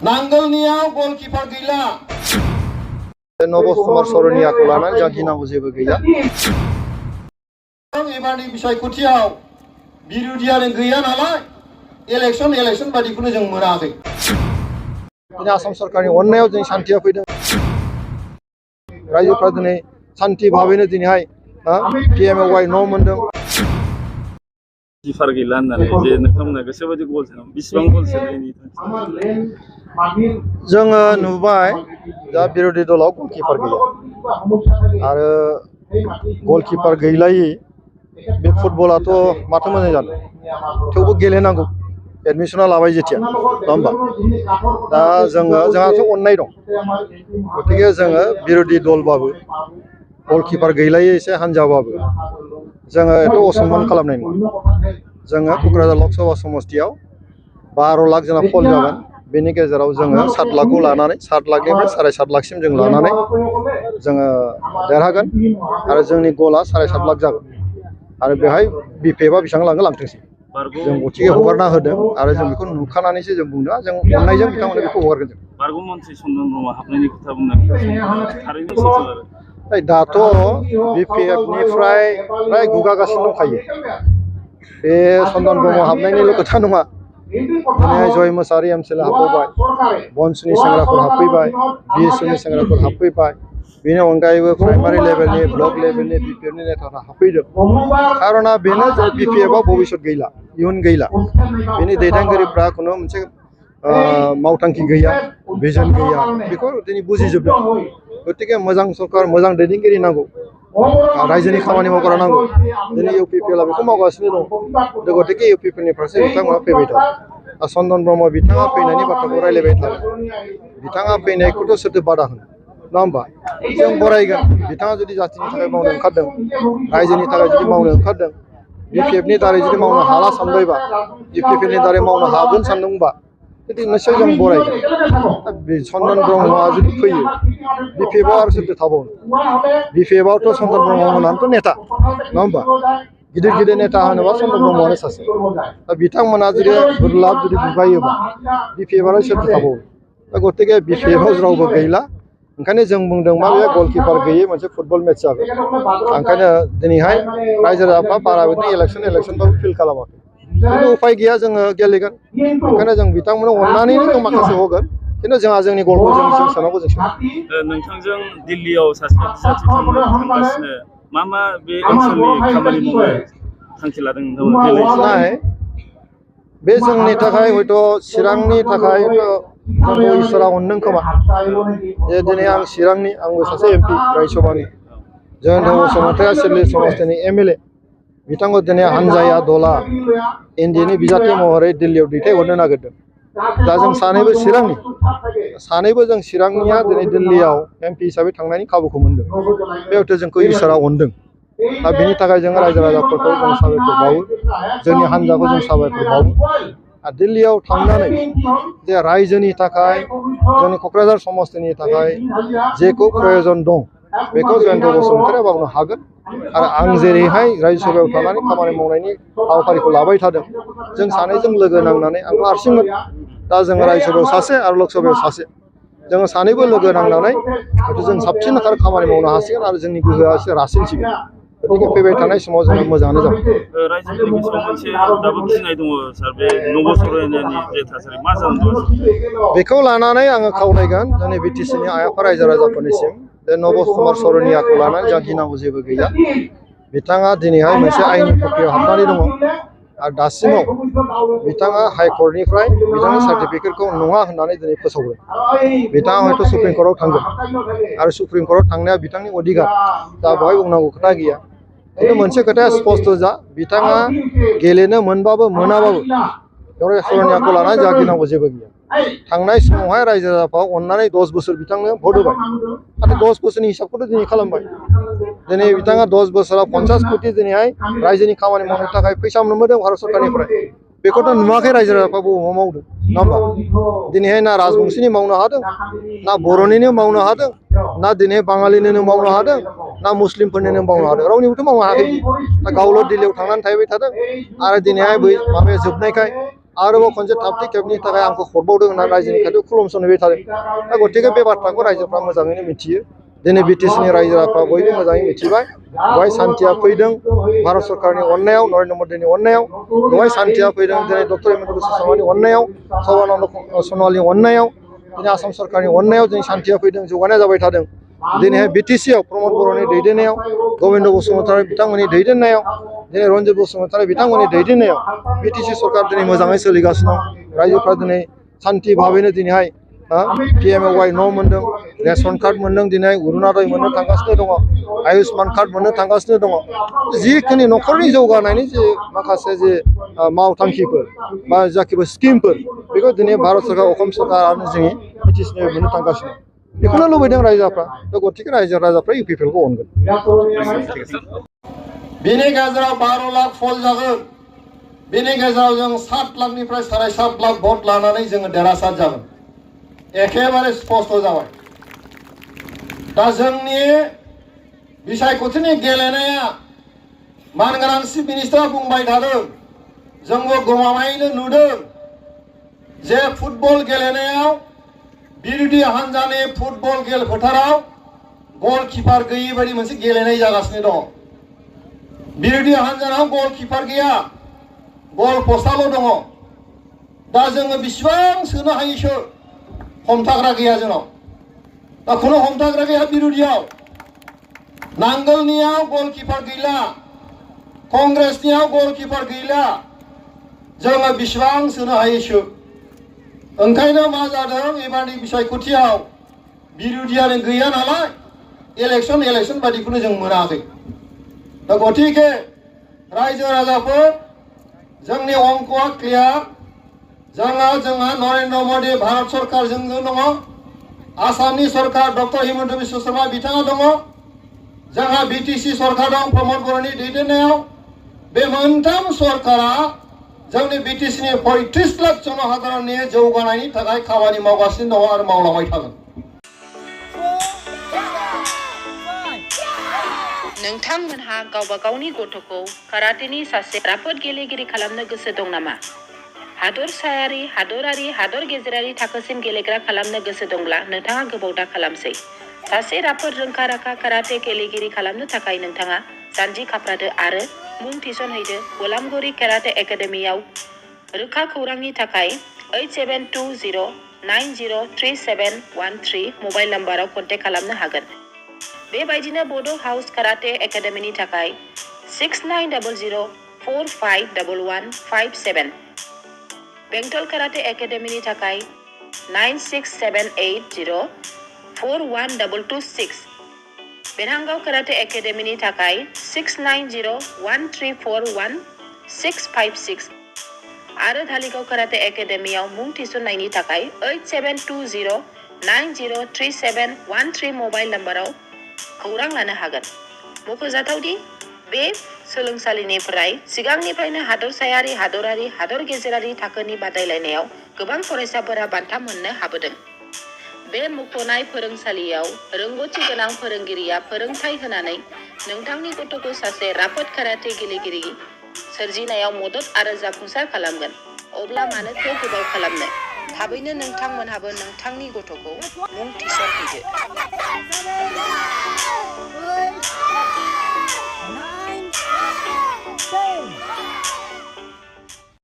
नांगोलनियाव goalkeeper गैला नबज कुमार सरनियाखौ लानानै जों गिनांगौ जेबो गैया एबारनि बिसायख'थियाव बिरोधियानो गैया नालाय इलेक्शन बायदिखौनो जों मोनाखै दिनै आसाम सरकारनि अननायाव जों सान्थिया फैदों रायजोफ्रा दिनै सान्थि भाबैनो दिनैहाय PMOY न' मोनदों गिफार गैला होननानै जे नोंथांमोना गोसोबायदि गल सोनो बेसेबां गल सोनायनि जोङो नुबाय दा बिरोधी दलाव गलकीपार गैया आरो गलकीपार गैलायै बे फुटबलाथ' माथो मोजां जानो थेवबो गेलेनांगौ एडमिसना लाबाय जेथिया नङा होमबा दा जोंहाथ' अननाय दं गतिके जोङो बिरोधी दलबाबो गलकीपार गैलायै एसे हान्जाबाबो जोङो एथ' असम्मान खालामनाय नङा जोङो क'क्राझार लकसभा समस्तियाव 12 लाख जोंना फल जागोन बेनि गेजेराव जोङो 7 लाखखौ लानानै 7 लाखनिफ्राय 7.5 लाखसिम जों लानानै जोङो देरहागोन आरो जोंनि गला 7.5 लाख जागोन आरो बेहाय BPFआ बेसेबां लाङो लांथोंसै जों गतिके हगारना होदों आरो जों बेखौ नुखानानैसो जों बुंदों जों अननायजों बिथांमोननो बेखौ हगारगोन जों बारग' मन्थ्रि चन्दन ब्रह्म हाबनायनि खोथा बुंनानै थारैनो सैथो आरो दाथ' BPFनिफ्राय फ्राय गुगागासिनो दंखायो बे चन्दन ब्रह्म हाबनायनिल' खोथा नङा दिनै जय मोसाहारि MCL हाबफैबाय बनसुनि सेंग्राफोर हाबफैबाय BSUनि सेंग्राफोर हाबफैबाय बेनि अनगायैबो प्राइमारि लेभेलनि ब्लक लेभेलनि BPFनि नेताफ्रा हाबफैदों खारना बेनो जे BPFआव भबिष्यत गैला इयुन गैला बेनि दैदेनगिरिफ्रा खुनु मोनसे मावथांखि गैया भिजन गैया बेखौ दिनै बुजिजोबदों गतिके मोजां सरकार मोजां दैदेनगिरि नांगौ रायजोनि खामानि मावग्रा नांगौ दिनै UPPLआ बेखौ मावगासिनो दं गतिके UPPLनि फारसे बिथांमोना फैबाय थादों चन्दन ब्रह्म बिथाङा फैनायनि बाथ्राखौ रायलायबाय थादों बिथाङा फैनायखौथ' सोरथो बादा होनो नङा होमबा जों बरायगोन बिथाङा जुदि जाथिनि थाखाय मावनो ओंखारदों रायजोनि थाखाय जुदि मावनो ओंखारदों BPFनि दारै जुदि मावनो हाला सानबायबा UPPLनि दारै मावनो हागोन सानदोंबा जुदि निस्सय जों बरायगोन चन्दन ब्रह्मआ जुदि फैयो BPFआव आरो सोरथो थाबावनो BPFआवथ' चन्दन ब्रह्म होननानैथ' नेता नङा होमबा गिदिर गिदिर नेता होनोबा चन्दन ब्रह्मआनो सासे दा बिथांमोना जुदि गुरलाब जुदि बिबायोबा BPFआव सोरथो थाबावनो दा गतिके BPFआव रावबो गैला ओंखायनो जों बुंदों मा बे गलकीपार गैयै मोनसे फुटबल मेच जागोन ओंखायनो दिनैहाय रायजो राजाफ्रा बारा बिदिनो इलेक्सनबाबो फिल खालामाखै खिन्थु उपाय गैया जोङो गेलेगोन ओंखायनो जों बिथांमोननो अननानैनो जों माखासे होगोन खिन्थु जोंहा जोंनि गलखौ जों सोनांगौ जों नोंथांजों दिल्लीयाव सासे बिजाथि थांगासिनो मा बे ओनसोलनि खामानि मावनो थांखि लादों नोंथांमोना बे जोंनि थाखाय हयथ' चिरांनि थाखाय जोंखौ इसोरा अनदों खोमा जे दिनै आं चिरांनि आंबो सासे MP रायसभानि जयन्त बसुमतारी सिडली समस्तिनि MLA बिथांखौ दिनै हानजाया दला इन्डियानि बिजाथि महरै दिल्लीयाव दैथायहरनो नागिरदों दा जों सानैबो जों चिरांनिया दिनै दिल्लीयाव MP हिसाबै थांनायनि खाबुखौ मोनदों बे हयथ' जोंखौ इसोरा अनदों दा बेनि थाखाय जों रायजो राजाफोरखौ जों साबायखर बावो जोंनि हान्जाखौ जों साबायखर बावो आरो दिल्लीयाव थांनानै जे रायजोनि थाखाय जोंनि क'क्राझार समस्तिनि थाखाय जेखौ प्रयजन दं बेखौ जयन्त बसुमतारीया मावनो हागोन आरो आं जेरैहाय रायजो सभायाव थानानै खामानि मावनायनि हाबाफारिखौ लाबाय थादों जों सानैजों लोगो नांनानै आंथ' हारसिंमोन दा जोङो रायजो सभायाव सासे आरो लकसभायाव सासे जोङो सानैबो लोगो नांनानै हयथ' जों साबसिन खामानि मावनो हासिगोन आरो जोंनि गोहोआ एसे रासिनसिगोन गतिके फैबाय थानाय समाव जोङो मोजाङानो जागोन रायजोनि गोसोआव मोनसे दाबो गिनाय दङ सार बे नबज सरनियानि जे थासारि मा जागोन बेखौ लानानै आङो खावलायगोन जोंनि BTCनि आइ आफा रायजो राजाफोरनिसिम बे नबज कुमार सरनियाखौ लानानै जोंहा गिनांगौ जेबो गैया बिथाङा दिनैहाय मोनसे आइननि प्रक्रियायाव हाबनानै दङ आरो दासिमाव बिथाङा हाइकर्टनिफ्राय बिथांनि सार्टिफिकेटखौ नङा होननानै दिनै फोसावदों बिथाङा हयथ' सुप्रिम कर्टआव थांगोन आरो सुप्रिम कर्टआव थांनाया बिथांनि अधिकार दा बेवहाय बुंनांगौ खोथा गैया खिन्थु मोनसे खोथाया स्पष्ट जा बिथाङा गेलेनो मोनबाबो मोनाबाबो बेवहाय सरनियाखौ लानानै जोंहा गिनांगौ जेबो गैया थांनाय समावहाय रायजो राजाफ्रा अननानै 10 बोसोर बिथांनो भट होबाय नाथाय 10 बोसोरनि हिसाबखौथ' दिनै खालामबाय दिनै बिथाङा 10 बोसोराव 50 कोटि दिनैहाय रायजोनि खामानि मावनो थाखाय फैसा मोनबोदों भारत सरकारनिफ्राय बेखौथ' नुवाखै रायजो राजाफ्रा बबाव मावदों नङा होमबा दिनैहाय ना राजबंशीनि मावनो हादों ना बर'निनो मावनो हादों ना दिनै बाङालिनिनो मावनो हादों ना मुस्लिमफोरनिनो मावनो हादों रावनिबोथ' मावनो हायाखै दा गावल' दिल्लीयाव थांनानै थाहैबाय थादों आरो दिनैहाय बै माबाया जोबनायखाय आरोबाव खनसे थामथि खेबनि थाखाय आंखौ हरबावदों होननानै रायजोनि खाथियाव खुलुमसनहैबाय थादों दा गतिके बे बाथ्राखौ रायजोफ्रा मोजाङैनो मिथियो दिनै बिटिसिनि रायजो राजाफ्रा बयबो मोजाङै मिथिबाय बेवहाय सान्थिया फैदों भारत सरकारनि अननायाव नरेन्द्र मदिनि अननायाव बेवहाय सान्थिया फैदों दिनै डक्टर हिमन्त बिश्व शर्मानि अननायाव सर्बानन्द सन'वालनि अननायाव दिनै आसाम सरकारनि अननायाव जों सान्थिया फैदों जौगानाया जाबाय थादों दिनैहाय बिटिसिआव प्रमद बर'नि दैदेननायाव गबिन्द बसुमतारी बिथांमोननि दैदेननायाव दिनै रन्जित बसुमतारी बिथांमोननि दैदेननायाव बिटिसि सरकार दिनै मोजाङै सोलिगासिनो दं रायजोफ्रा दिनै सान्थि भाबैनो दिनैहाय PMAY न' मोन्दों रेशन कार्ड मोन्दों दिनै अरुणोदय मोननो थांगासिनो दङ आयुष्मान कार्ड मोननो थांगासिनो दङ जिखिनि न'खरनि जौगानायनि जे माखासे जे मावथांखिफोर बा जाखिबो स्किमफोर बेखौ दिनै भारत सरकार असम सरकार आरो जोंनि बिटिसिनि मोननो थांगासिनो बेखौनो लुबैदों रायजोफ्रा दा गतिके रायजोफ्रा UPPLखौ अनगोन बेनि गेजेराव 12 लाख फल जागोन बेनि गेजेराव जों 7 लाखनिफ्राय 7.5 लाख भट लानानै जोङो देरहासार जागोन एखेबारे स्पष्ट जाबाय दा जोंनि बिसायख'थिनि गेलेनाया मानगोनां चिफ मिनिस्टारा बुंबाय थादों जोंबो गमामायैनो नुदों जे फुटबल गेलेनायाव बिरोधी हान्जानि फुटबल गेल फोथाराव गलकिपार गैयै बायदि मोनसे गेलेनाय जागासिनो दं बिरोधी हान्जानाव गलकिपार गैया गल पस्टआल' दङ दा जोङो बेसेबां सोनो हायोसो हमथाग्रा गैया जोंनाव दा खुनु हमथाग्रा गैया बिरोधियाव नांगोलनियाव गलकिपार गैला कंग्रेसनियाव गलकिपार गैला जोङो बेसेबां सोनो हायोसो ओंखायनो मा जादों एबारनि बिसायख'थियाव बिरोधियानो गैया नालाय इलेक्सन बायदिखौनो जों मोनाखै दा गतिके रायजो राजाफोर जोंनि अंकआ क्लियार जोंहा नरेन्द्र मदि भारत सरकारजों दङ आसामनि सरकार डक्टर हिमन्त बिश्व शर्मा बिथाङा दङ जोंहा बिटिसि सरकार दं प्रमद बर'नि दैदेननायाव बे मोनथाम सरकारा जोंनि बिटिसिनि 35 लाख जनहादरनि जौगानायनि थाखाय खामानि मावगासिनो दङ आरो मावलांबाय थागोन नोंथांमोनहा गावबा गावनि गथ'खौ काराटेनि सासे राफोद गेलेगिरि खालामनो गोसो दं नामा हादरसायारि हादरारि हादर गेजेरारि थाखोसिम गेलेग्रा खालामनो गोसो दंब्ला नोंथाङा गोबाव दा खालामसै सासे राफोद रोंखा राखा काराटे गेलेगिरि खालामनो थाखाय नोंथाङा जानजि खाफ्रादो आरो मुं थिसनहैदो गलामगुरि काराटे एकाडेमियाव रोखा खौरांनि थाखाय 8720903713 मबाइल नाम्बाराव कन्टेक्ट खालामनो हागोन बेबायदिनो बड' हाउस काराटे एकाडेमिनि थाखाय 6900451157 बेंटल काराटे एकाडेमिनि थाखाय 9678041226 बेरहांगाव काराटे एकाडेमिनि थाखाय 6901341656 आरो धालिगाव काराटे एकाडेमियाव मुं थिसननायनि थाखाय 8720903713 मबाइल नाम्बाराव खौरां लानो हागोन मख'जाथावदि बे सोलोंसालिनिफ्राय सिगांनिफ्रायनो हादरसायारि हादरारि हादर गेजेरारि थाखोनि बादायलायनायाव गोबां फरायसाफोरा बान्था मोननो हाबोदों बे मुंख'नाय फोरोंसालियाव रोंग'थि गोनां फोरोंगिरिया फोरोंथाय होनानै नोंथांनि गथ'खौ सासे राफोद काराटे गेलेगिरि सोरजिनायाव मदद आरो जाफुंसार खालामगोन अब्ला मानोथो गोबाव खालामनो थाबैनो नोंथांमोनहाबो नोंथांनि गथ'खौ मुं थिसनहैदो